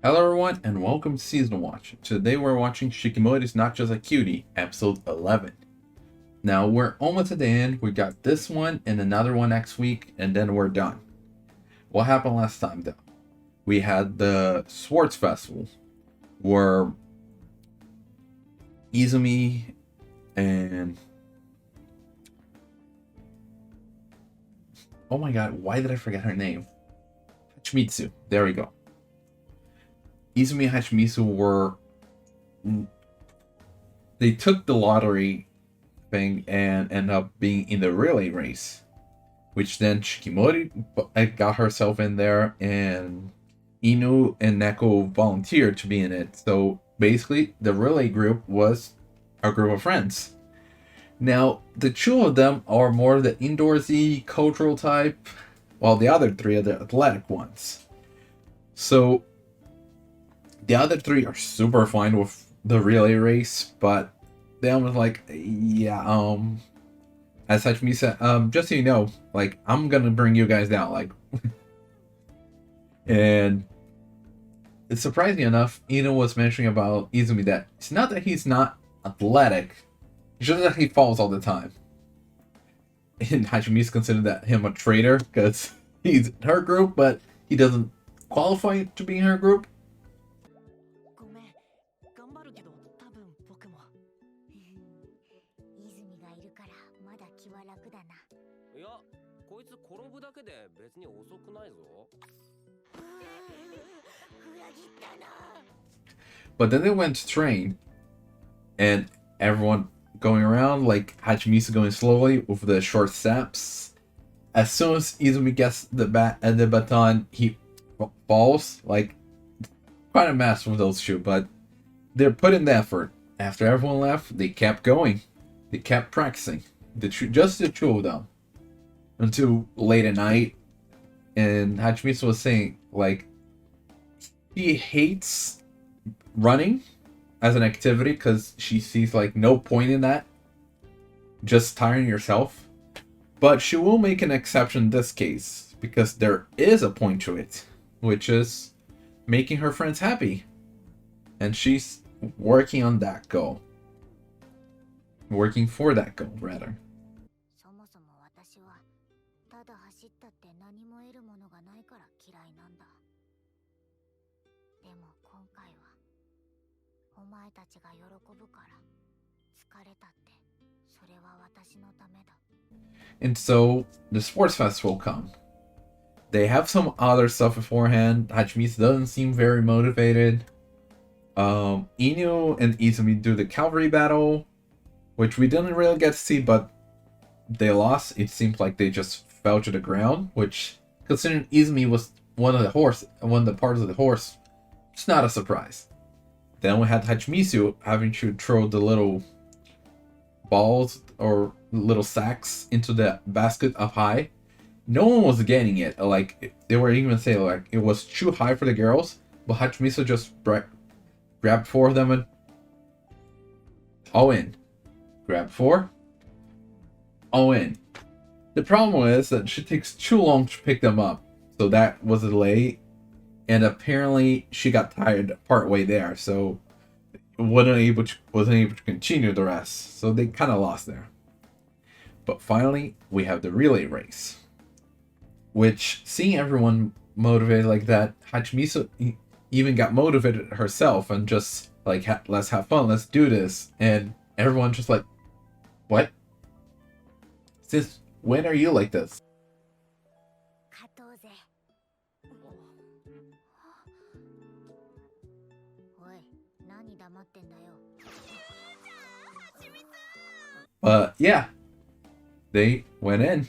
Hello everyone and welcome to Season Watch. Today we're watching Shikimori's Not Just a Cutie, episode 11. Now we're almost at the end. We got this one and another one next week and then we're done. What happened last time though? We had the sports festival where Izumi and oh my god, why did I forget her name? Hachimitsu. There we go. Izumi and Hachimitsu were they took the lottery thing and ended up being in the relay race, which then Shikimori got herself in there, and Inu and Neko volunteered to be in it. So basically, the relay group was a group of friends. Now, the two of them are more the indoorsy, cultural type, while the other three are the athletic ones. So the other three are super fine with the relay race, but then was like, yeah, as such me said, just so you know, like, I'm gonna bring you guys down, like, and it's surprising enough, Ino was mentioning about Izumi that it's not that he's not athletic, it's just that he falls all the time. And Hachimi's considered that him a traitor because he's in her group, but he doesn't qualify to be in her group. ごめん、頑張るけど、多分僕も。泉がいるからまだ気は楽だな。いや、こいつ転ぶだけで別に遅くないぞ。裏切ったな。But then they went to train, and everyone going around, like Hachimisa going slowly with the short steps. As soon as Izumi gets the bat and the baton, he falls. Like, quite a mess with those two, but they're putting the effort. After everyone left, they kept going. They kept practicing. Just the two of them. Until late at night. And Hachimisa was saying, like, he hates running as an activity because she sees, like, no point in that. Just tiring yourself. But she will make an exception in this case because there is a point to it, which is making her friends happy. And she's working on that goal. Working for that goal, rather. そもそも私はただ走ったって何も得るものがないから嫌いなんだ。でも今回はお前たちが喜ぶから疲れたってそれは私のためだ。 And so the sports festival come. They have some other stuff beforehand. Hachimitsu doesn't seem very motivated. Inu and Izumi do the cavalry battle, which we didn't really get to see, but they lost. It seems like they just fell to the ground, which, considering Izumi was one of the parts of the horse, it's not a surprise. Then we had Hachimitsu having to throw the little balls or little sacks into the basket up high. No one was getting it. Like, they were even saying, like, it was too high for the girls, but Hachimitsu just grabbed four of them and all in. Grab four, all in. The problem is that she takes too long to pick them up, so that was a delay, and apparently she got tired partway there, so wasn't able to continue the rest, so they kind of lost there. But finally, we have the relay race, which, seeing everyone motivated like that, Hachimisu even got motivated herself and just like, let's have fun, let's do this, and everyone just like, what? Since when are you like this? 勝とうぜ。おい、何黙ってんだよ。 But yeah, they went in.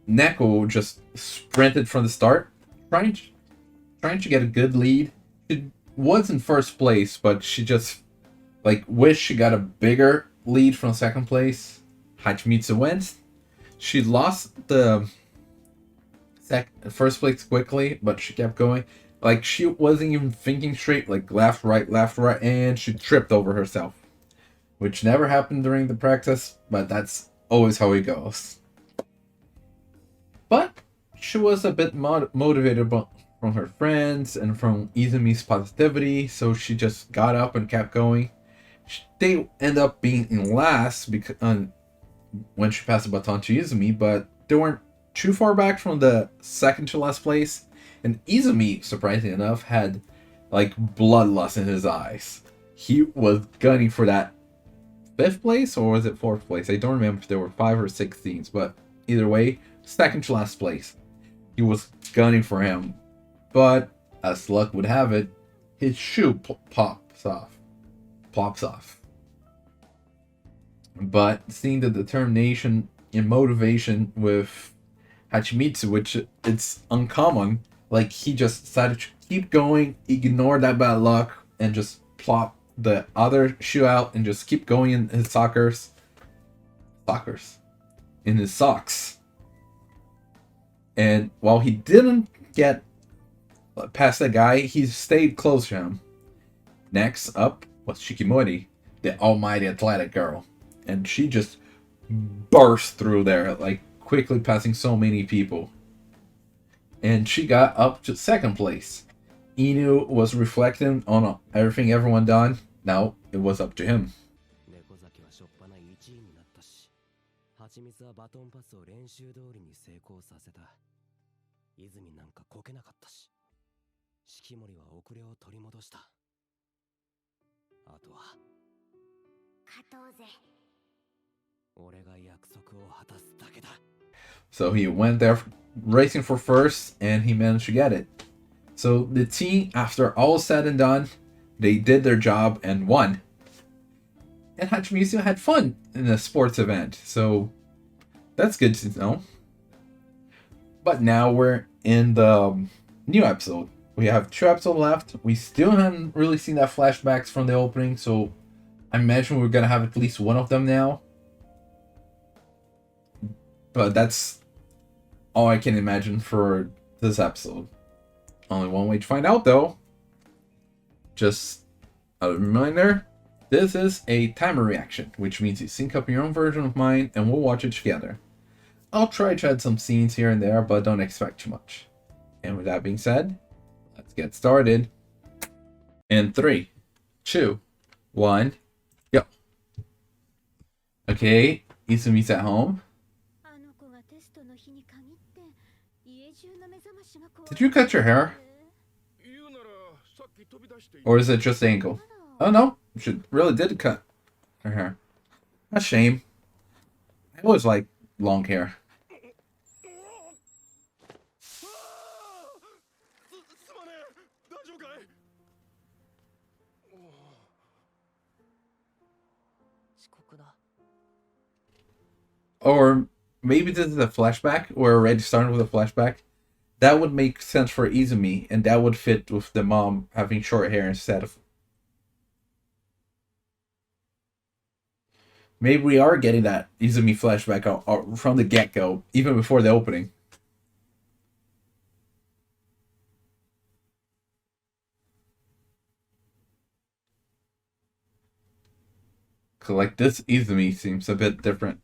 Neko just sprinted from the start, trying to get a good lead. She was in first place, but she just like wished she got a bigger lead from second place. Hachimitsu wins. She lost the first place quickly, but she kept going. Like, she wasn't even thinking straight, like left, right, and she tripped over herself. Which never happened during the practice, but that's always how it goes. But she was a bit motivated from her friends and from Izumi's positivity, so she just got up and kept going. They end up being in last because when she passed the baton to Izumi, but they weren't too far back from the second to last place. And Izumi, surprisingly enough, had like bloodlust in his eyes. He was gunning for that fifth place, or was it fourth place? I don't remember if there were 5 or 6 teams, but either way, second to last place. He was gunning for him, but as luck would have it, his shoe plops off. But seeing the determination and motivation with Hachimitsu, which it's uncommon, like he just decided to keep going, ignore that bad luck, and just plop the other shoe out and just keep going in his in his socks. And while he didn't get past that guy, he stayed close to him. Next up was Shikimori, the almighty athletic girl. And she just burst through there, like quickly passing so many people. And she got up to second place. Inu was reflecting on everything everyone done. Now it was up to him. 猫崎はしょっぱな1位になったし、蜂蜜はバトンパスを練習通りに成功させた。泉なんかこけなかったし、四季森は遅れを取り戻した。あとは勝とうぜ。俺が約束を果たすだけだ。So he went there racing for first, and he managed to get it. So the team, after all said and done, they did their job and won. And Hachimitsu had fun in a sports event, so that's good to know. But now we're in the new episode. We have 2 episodes left. We still haven't really seen that flashbacks from the opening, so I imagine we're gonna have at least one of them now. But that's all I can imagine for this episode. Only one way to find out, though. Just a reminder, this is a timer reaction, which means you sync up your own version of mine and we'll watch it together. I'll try to add some scenes here and there, but don't expect too much. And with that being said, let's get started. In 3, 2, 1, go. Okay, Izumi's at home. Did you cut your hair? Or is it just the ankle? Oh no, she really did cut her hair. A shame. I always like long hair. Or maybe this is a flashback. We're already starting with a flashback. That would make sense for Izumi, and that would fit with the mom having short hair instead of... Maybe we are getting that Izumi flashback from the get-go, even before the opening. Cause like this Izumi seems a bit different.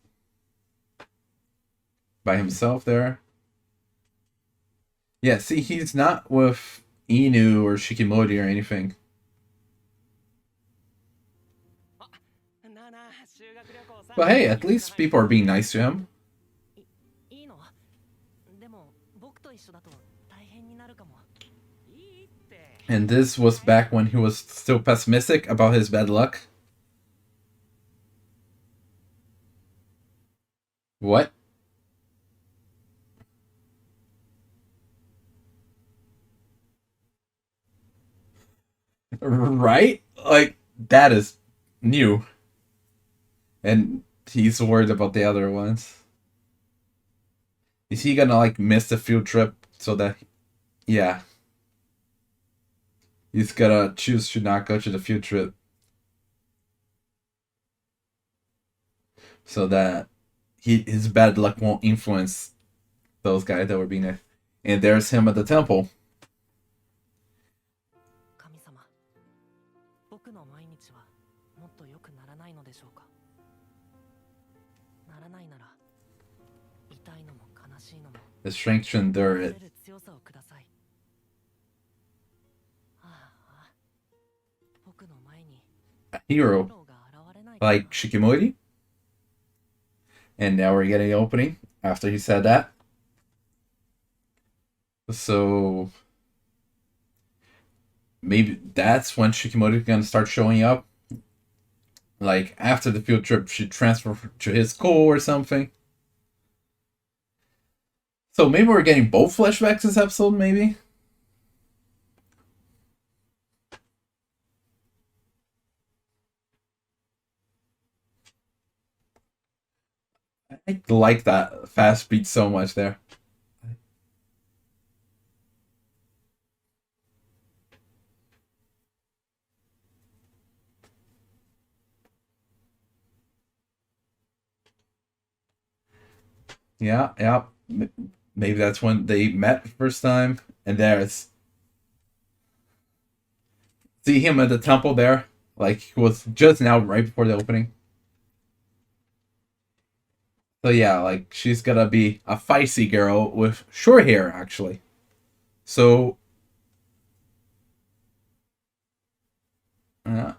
By himself there. Yeah, see, he's not with Inu or Shikimori or anything. But hey, at least people are being nice to him. And this was back when he was still pessimistic about his bad luck. What? Right? Like, that is new. And he's worried about the other ones. Is he gonna, like, miss the field trip so that... Yeah. He's gonna choose to not go to the field trip. So that his bad luck won't influence those guys that were being there. And there's him at the temple. The strength to endure it. A hero like Shikimori. And now we're getting the opening after he said that. So maybe that's when Shikimori is gonna start showing up. Like after the field trip, she transfer to his school or something. So maybe we're getting both flashbacks this episode, maybe? I like that fast beat so much there. Yeah, yeah. Maybe that's when they met the first time. And there's see him at the temple there. Like he was just now right before the opening. So yeah, like she's gonna be a feisty girl with short hair actually. So uh,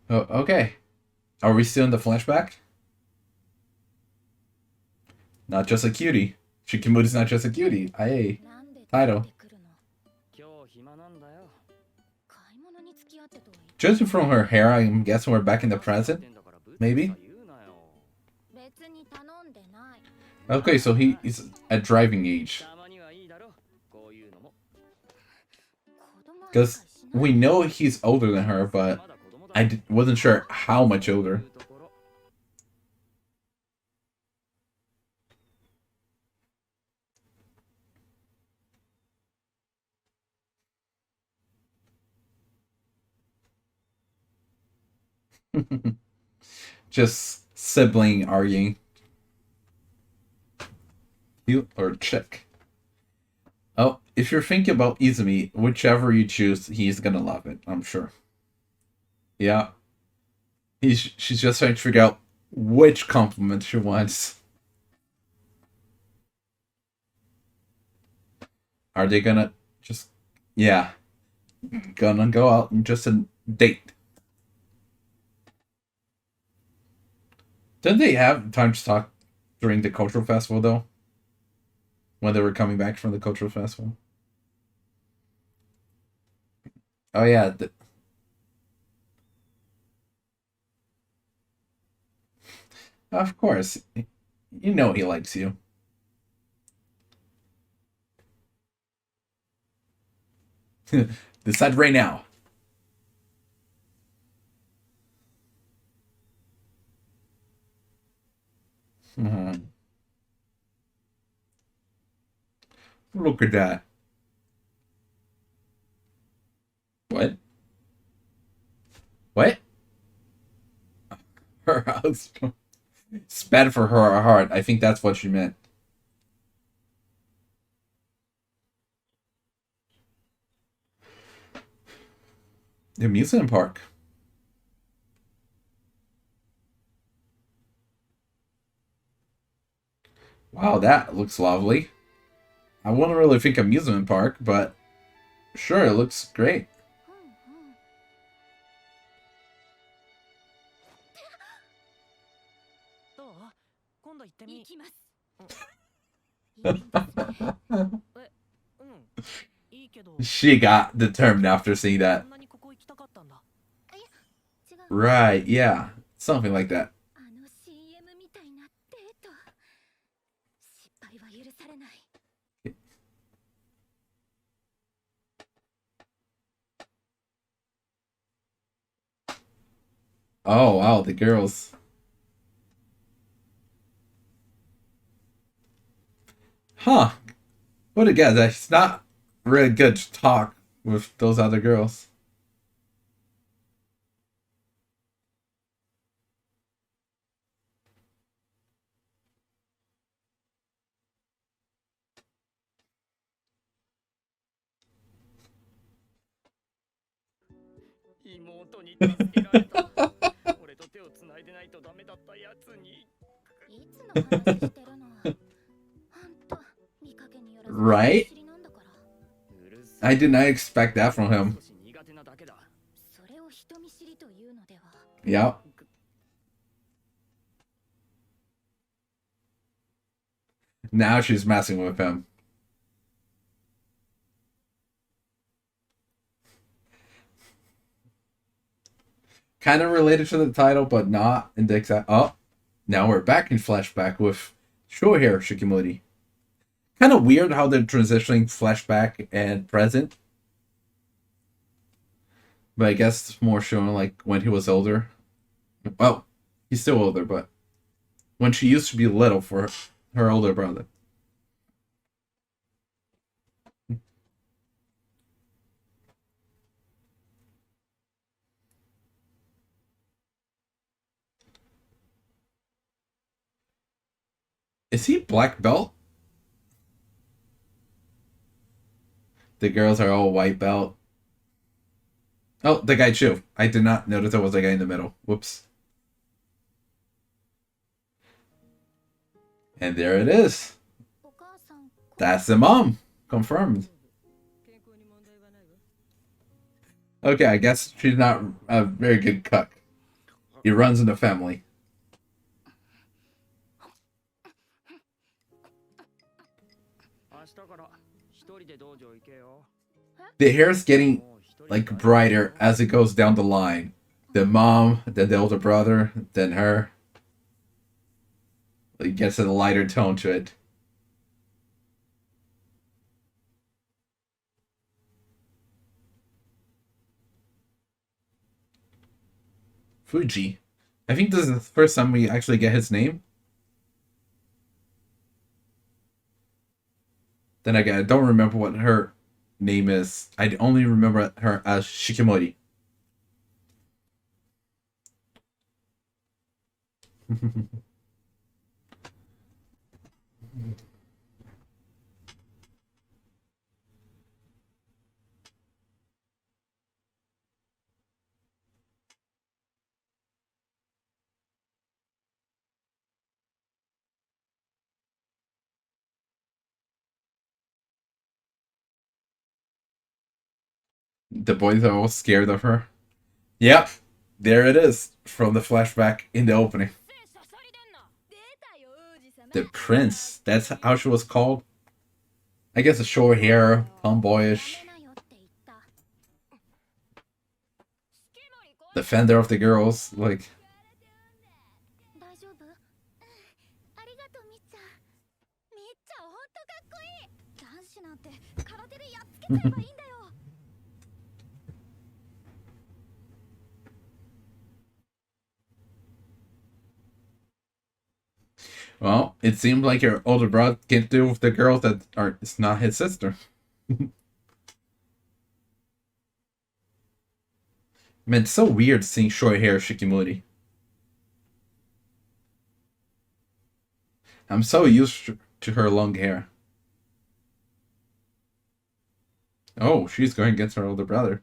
oh, okay. Are we still in the flashback? Not just a cutie. Shikimori's not just a cutie. Aye. Title. Judging from her hair, I'm guessing we're back in the present. Maybe? Okay, so he is at driving age. Because we know he's older than her, but I wasn't sure how much older. Just sibling arguing. You or chick. Oh, if you're thinking about Izumi, whichever you choose, he's gonna love it, I'm sure. Yeah. She's just trying to figure out which compliment she wants. Are they gonna just yeah. Gonna go out and just a date. Didn't they have time to talk during the cultural festival though? When they were coming back from the cultural festival? Oh yeah, of course. You know he likes you. Decide right now. Mhm. Look at that. What? What? Her house. It's bad for her heart. I think that's what she meant. The amusement park. Wow, that looks lovely. I wouldn't really think amusement park, but sure, it looks great. She got determined after seeing that. Right, yeah. Something like that. Oh, wow, the girls. Huh. What a guess. It's not really good to talk with those other girls. 妹に助けられた。俺と手をつないでないとダメだったやつに。いつの話してるの。ほんと見かけによらず Right? 知りなんだから。 I did not expect that from him. 苦手なだけだ。それを人見知りというのでは。 Yep. Now she's messing with him. Kind of related to the title, but not in the exact. Oh, now we're back in flashback with short hair Shikimori. Kind of weird how they're transitioning flashback and present. But I guess it's more showing like when he was older. Well, he's still older, but when she used to be little for her older brother. Is he black belt? The girls are all white belt. Oh, the guy too. I did not notice there was a guy in the middle. Whoops. And there it is. お母さん、 That's the mom. Confirmed. Okay, I guess she's not a very good cook. He runs in the family. 明日から一人で道場行けよ。 The hair's getting like brighter as it goes down the line. The mom, then the older brother, then her. It gets a lighter tone to it. Fuji. I think this is the first time we actually get his name. Then again, I don't remember what her name is. I only remember her as Shikimori. The boys are all scared of her. Yep, there it is from the flashback in the opening. The prince, that's how she was called. I guess the short hair, tomboyish, defender of the girls, like. 大丈夫？ありがとうみっちゃん。みっちゃんほんとかっこいい。男子なんて空手でやっつけちゃえばいいんだよ。 Well, it seems like your older brother can't deal with the girls that are. It's not his sister. Man, it's so weird seeing short hair Shikimori. I'm so used to her long hair. Oh, she's going against her older brother.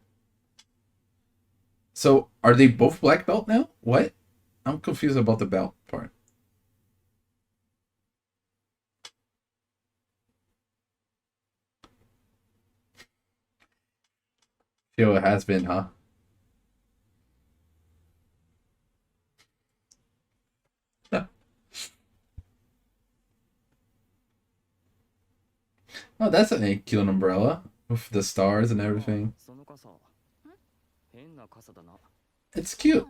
So, are they both black belt now? What? I'm confused about the belt part. Feel it has been, huh? Oh, that's an cute umbrella with the stars and everything. その傘、変な傘だな。 It's cute.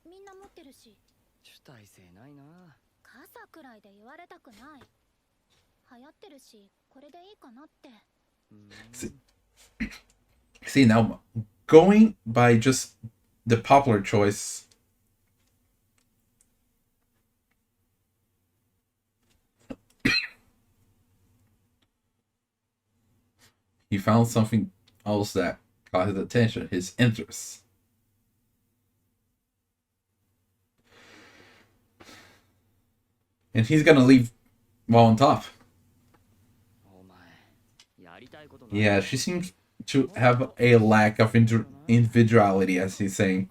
みんな持ってるし。主体性ないな。傘くらいで言われたくない。流行ってるし、これでいいかなって。 See, now going by just the popular choice. He found something else that caught his attention, his interest. And he's gonna leave while on top. Yeah, she seems to have a lack of individuality, as he's saying.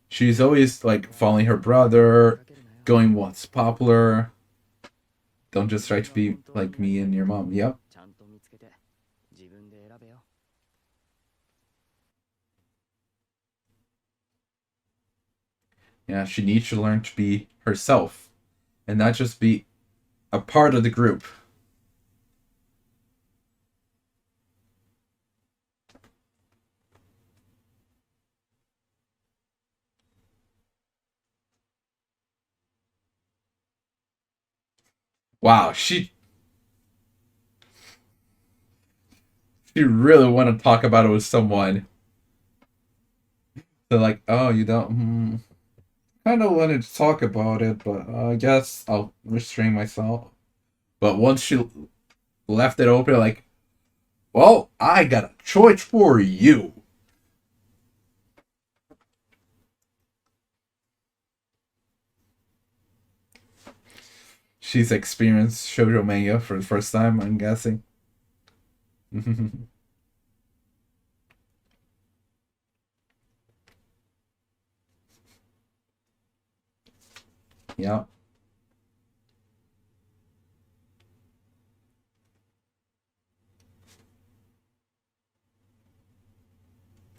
She's always like following her brother, going what's popular. Don't just try to be like me and your mom. Yep. Yeah, she needs to learn to be herself and not just be a part of the group. Wow, she really want to talk about it with someone. They're like, oh, you don't. Kind of wanted to talk about it, but I guess I'll restrain myself. But once she left it open, like, well, I got a choice for you. She's experienced shoujo manga for the first time, I'm guessing. Yeah.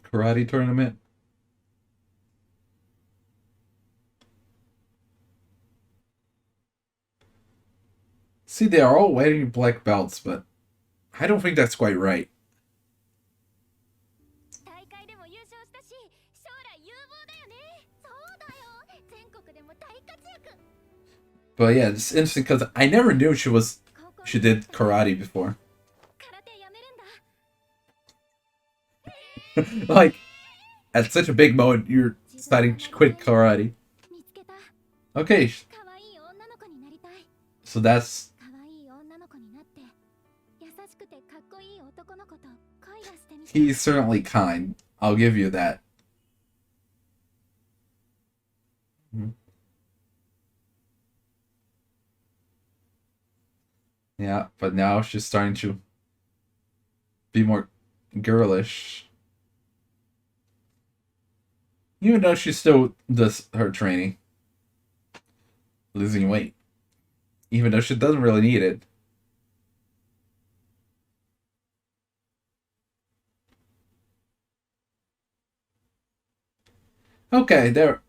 Karate tournament. See, they are all wearing black belts, but I don't think that's quite right. But yeah, it's interesting because I never knew she did karate before. Like, at such a big moment, you're deciding to quit karate. Okay, so that's. He's certainly kind. I'll give you that. Yeah, but now she's starting to be more girlish. Even though she still does her training. Losing weight. Even though she doesn't really need it. Okay, there.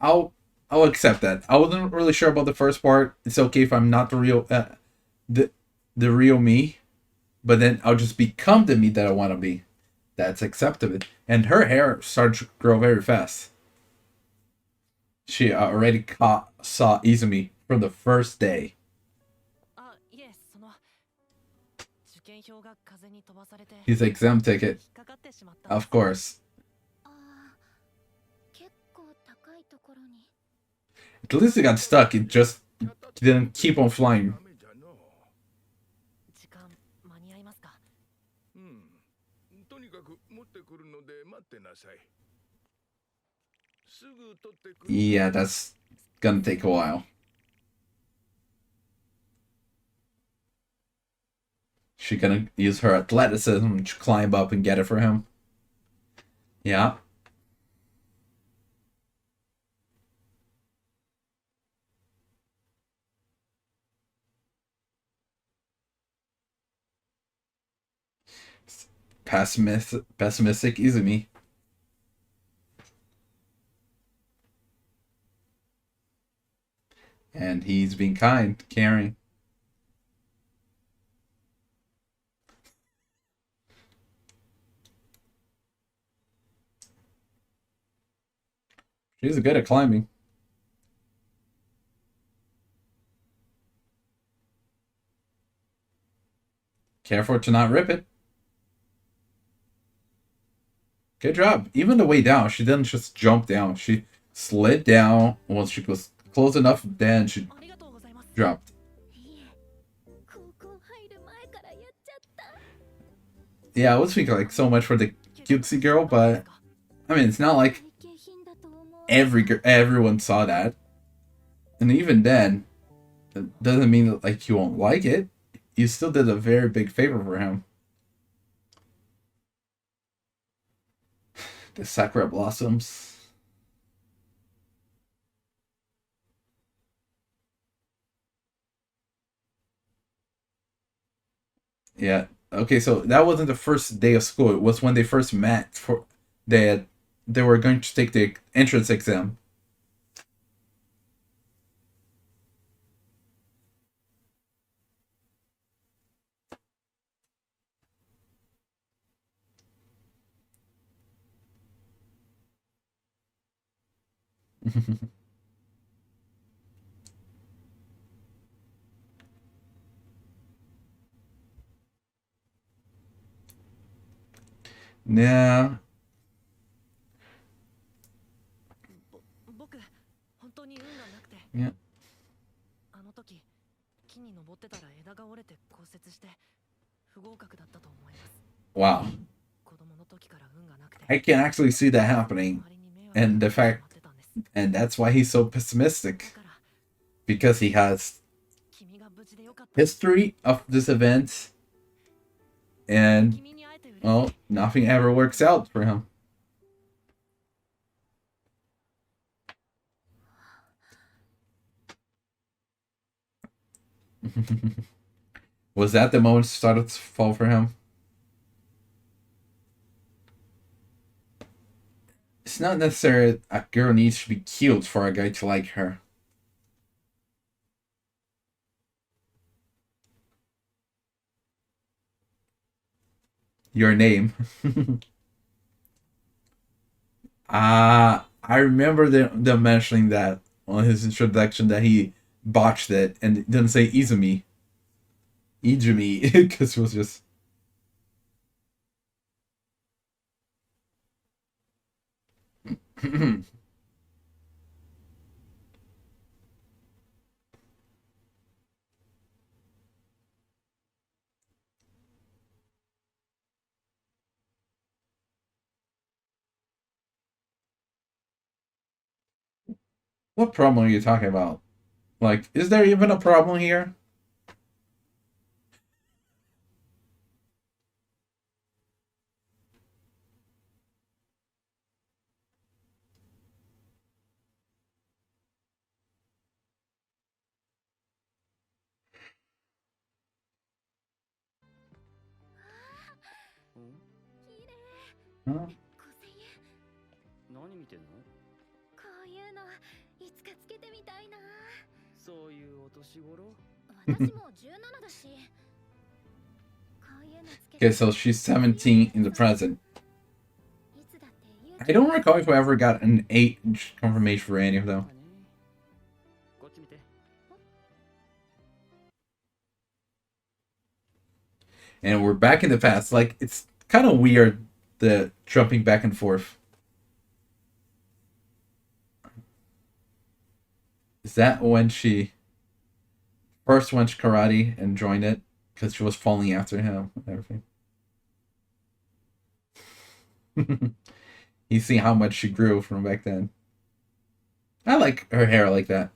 I'll I'll accept that. I wasn't really sure about the first part. It's okay if I'm not the the real me, but then I'll just become the me that I want to be. That's acceptable. And her hair started to grow very fast. She already saw Izumi from the first day. His exam ticket, of course. At least it got stuck. It just didn't keep on flying. Yeah, that's gonna take a while. She gonna use her athleticism to climb up and get it for him. Yeah. Pessimistic Izumi. And he's being kind, caring. She's good at climbing. Careful to not rip it. Good job. Even the way down, she didn't just jump down. She slid down. Once she was close enough, then she dropped. Yeah, I was thinking like so much for the cutesy girl, but I mean, it's not like everyone saw that. And even then, it doesn't mean that like you won't like it. You still did a very big favor for him. The sakura blossoms. Yeah. Okay, so that wasn't the first day of school. It was when they first met. For they were going to take the entrance exam. Yeah. 僕本当に運がなくて Yeah. あの時木に登ってたら枝が折れて骨折して不合格だったと思います Wow. 子供の時から運がなくて I can actually see that happening. 周りに迷惑 And the かけてしま fact, ってたんです and that's why he's so だ pessimistic. から Because he has 君が無事でよかった history of this event. And, 君に会えて嬉しい well, nothing ever works out for him. Was that the moment it started to fall for him? It's not necessarily a girl needs to be cute for a guy to like her. Your name. I remember them mentioning that on his introduction that he botched it and it didn't say Izumi. Izumi, because it was just. What problem are you talking about? Like, is there even a problem here? Huh? 何見てんのこういうのいつかつけてみたいなそういうお年頃私も17だしこういうのつけ Okay, て so she's 17 in the present. いつだって I don't recall if I ever got an age confirmation for any of them. こっち見て And we're back in the past. Like, it's kind of weird, the jumping back and forth. Is that when she first went to karate and joined it? Because she was falling after him and everything. You see how much she grew from back then. I like her hair like that.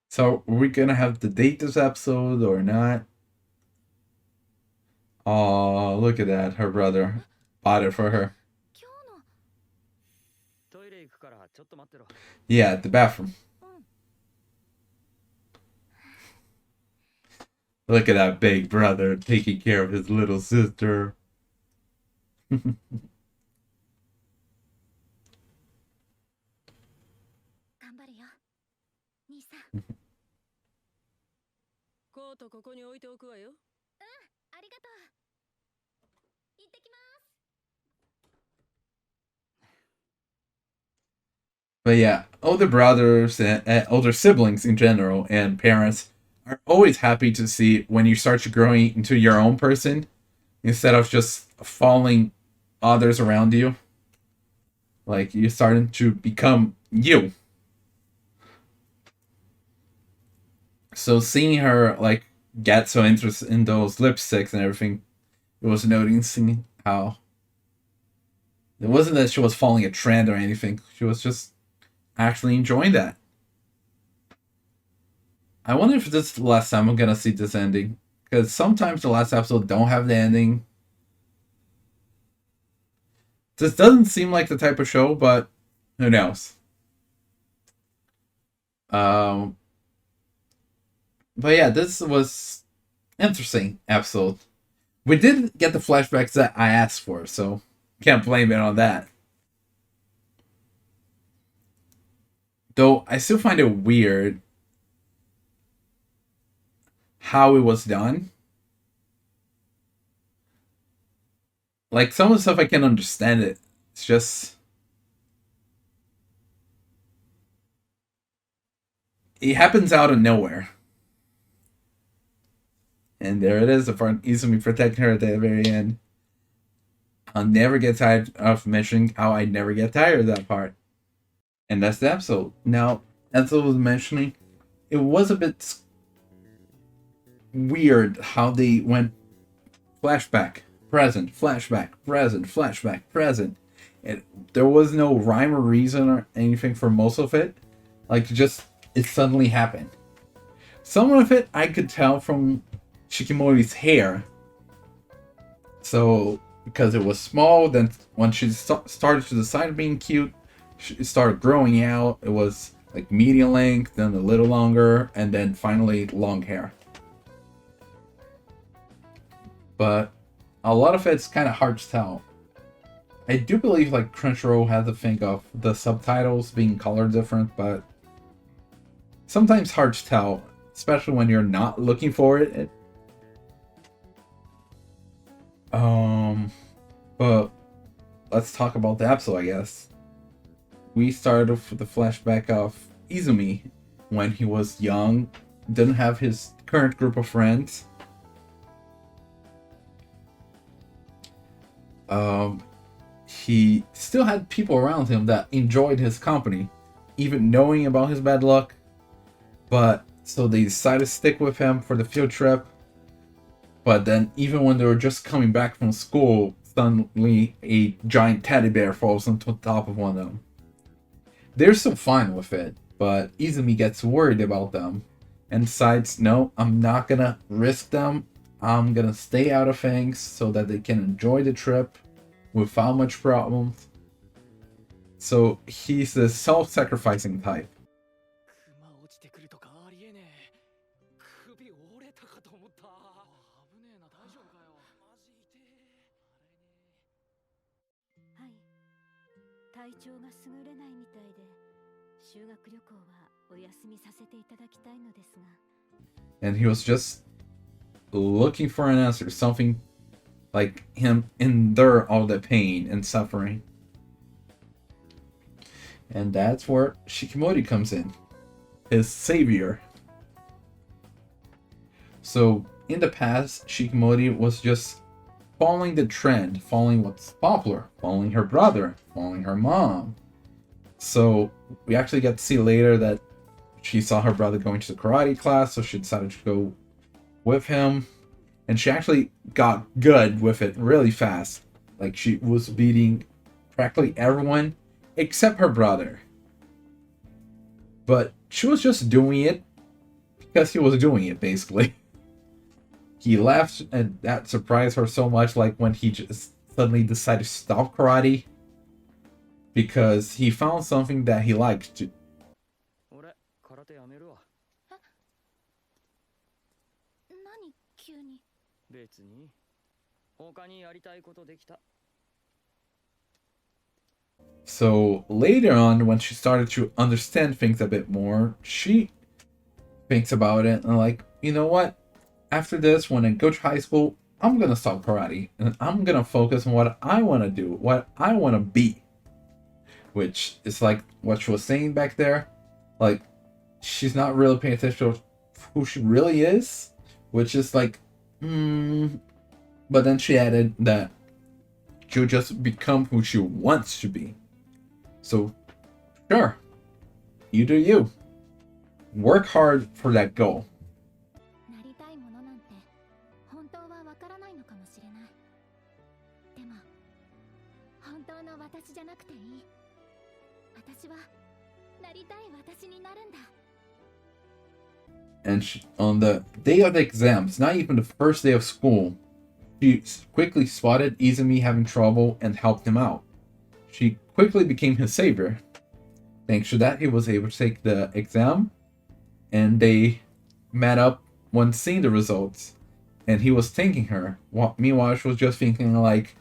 So, are we gonna have to date this episode or not? Oh, look at that. Her brother bought it for her. 今日のトイレ行くからちょっと待ってろ Yeah, at the bathroom. Look at that big brother taking care of his little sister. 頑張るよ兄さんコートここに置いておくわよありがとう行ってきます But yeah, older brothers and older siblings in general and parents are always happy to see when you start growing into your own person instead of just following others around you. Like you're starting to become you. So seeing her like get so interested in those lipsticks and everything, it was noticing how it wasn't that she was following a trend or anything. She was just actually enjoying that. I wonder if this is the last time I'm gonna see this ending. Because sometimes the last episode don't have the ending. This doesn't seem like the type of show, but who knows? Um, but yeah, this was interesting episode. We did get the flashbacks that I asked for, so can't blame it on that. Though I still find it weird how it was done. Like some of the stuff I can understand it. It's just it happens out of nowhere. And there it is, the front Izumi protecting her at the very end. I'll never get tired of mentioning how I never get tired of that part. And that's the episode. Now, as I was mentioning, it was a bit weird how they went flashback, present, flashback, present, flashback, present. And there was no rhyme or reason or anything for most of it. Like, it suddenly happened. Some of it I could tell from Shikimori's hair. So, because it was small, then when she started to decide being cute, it started growing out. It was like medium length, then a little longer, and then finally long hair. But a lot of it's kind of hard to tell. I do believe like Crunchyroll has a thing of the subtitles being colored different, but sometimes hard to tell, especially when you're not looking for it. But let's talk about the episode, I guess. We started with the flashback of Izumi when he was young, didn't have his current group of friends. He still had people around him that enjoyed his company, even knowing about his bad luck. But so they decided to stick with him for the field trip. But then, even when they were just coming back from school, suddenly a giant teddy bear falls on top of one of them. They're still fine with it, but Izumi gets worried about them and decides, no, I'm not gonna risk them. I'm gonna stay out of things so that they can enjoy the trip without much problems. So he's the self-sacrificing type. And he was just looking for an answer, something like him endure all the pain and suffering. And that's where Shikimori comes in, his savior. So in the past, Shikimori was just following the trend, following what's popular, following her brother, following her mom. So we actually get to see later that she saw her brother going to the karate class, so she decided to go with him. And she actually got good with it really fast. Like, she was beating practically everyone except her brother. But she was just doing it because he was doing it, basically. He laughed, and that surprised her so much, like when he just suddenly decided to stop karate because he found something that he liked to. So later on, when she started to understand things a bit more, she thinks about it and like, you know what? After this, when I go to high school, I'm gonna stop karate and I'm gonna focus on what I want to do, what I want to be. Which is like what she was saying back there. Like, she's not really paying attention to who she really is, which is like, But then she added that she'll just become who she wants to be. So, sure, you do you. Work hard for that goal. なりたい私になるんだ。 And on the day of the exams, not even the first day of school, she quickly spotted Izumi having trouble and helped him out. She quickly became his savior. Thanks to that, he was able to take the exam, and they met up when seeing the results. And he was thanking her. Meanwhile, she was just thinking like,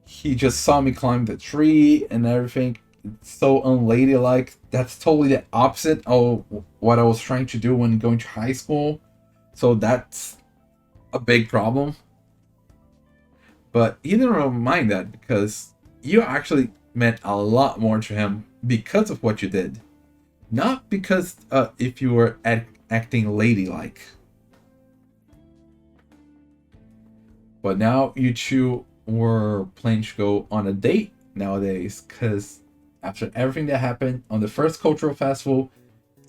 he just saw me climb the tree and everything. It's so unladylike. That's totally the opposite of what I was trying to do when going to high school. So that's a big problem. But he didn't really mind that because you actually meant a lot more to him because of what you did. Not because if you were acting ladylike. But now you two were planning to go on a date nowadays because after everything that happened on the first cultural festival,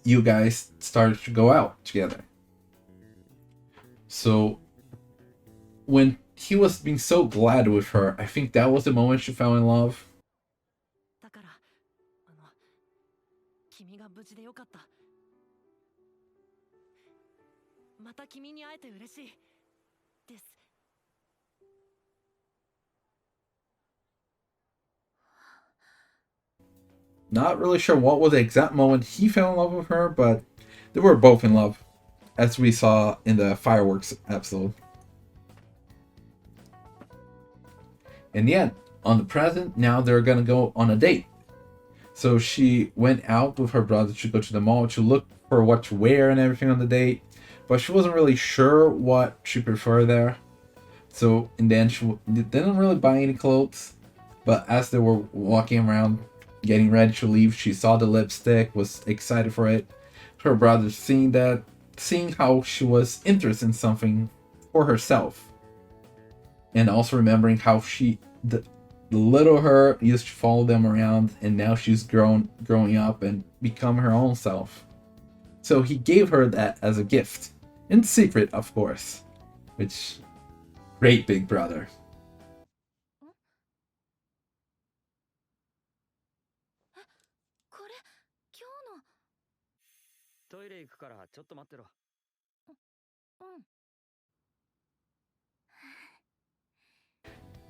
you guys started to go out together. So when he was being so glad with her, I think that was the moment she fell in love. だから君が無事でよかった。また君に会えて嬉しいです。 Not really sure what was the exact moment he fell in love with her, but they were both in love, as we saw in the fireworks episode. In the end, on the present, now they're gonna go on a date. So she went out with her brother to go to the mall to look for what to wear and everything on the date, but she wasn't really sure what she preferred there. So in the end, she didn't really buy any clothes, but as they were walking around getting ready to leave, she saw the lipstick, was excited for it. Her brother seeing how she was interested in something for herself, and also remembering how the little her used to follow them around, and now she's growing up and become her own self. So he gave her that as a gift, in secret, of course. Which, great big brother. これ今日の。トイレ行くからちょっと待ってろ。うん。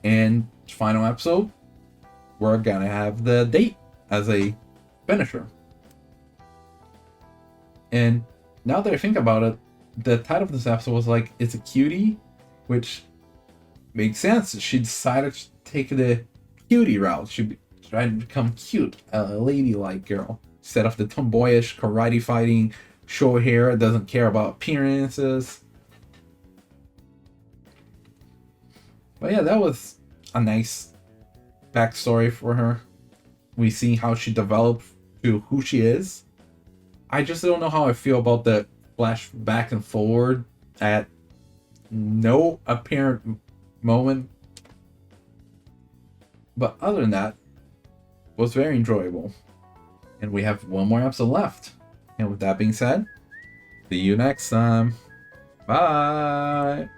And final episode, we're gonna have the date as a finisher. And now that I think about it, the title of this episode was like, it's a cutie, which makes sense. She decided to take the cutie route. She tried to become cute, a ladylike girl, instead of the tomboyish karate fighting, short hair, doesn't care about appearances. But yeah, that was a nice backstory for her. We see how she developed to who she is. I just don't know how I feel about the flash back and forward at no apparent moment. But other than that, it was very enjoyable. And we have one more episode left. And with that being said, see you next time. Bye!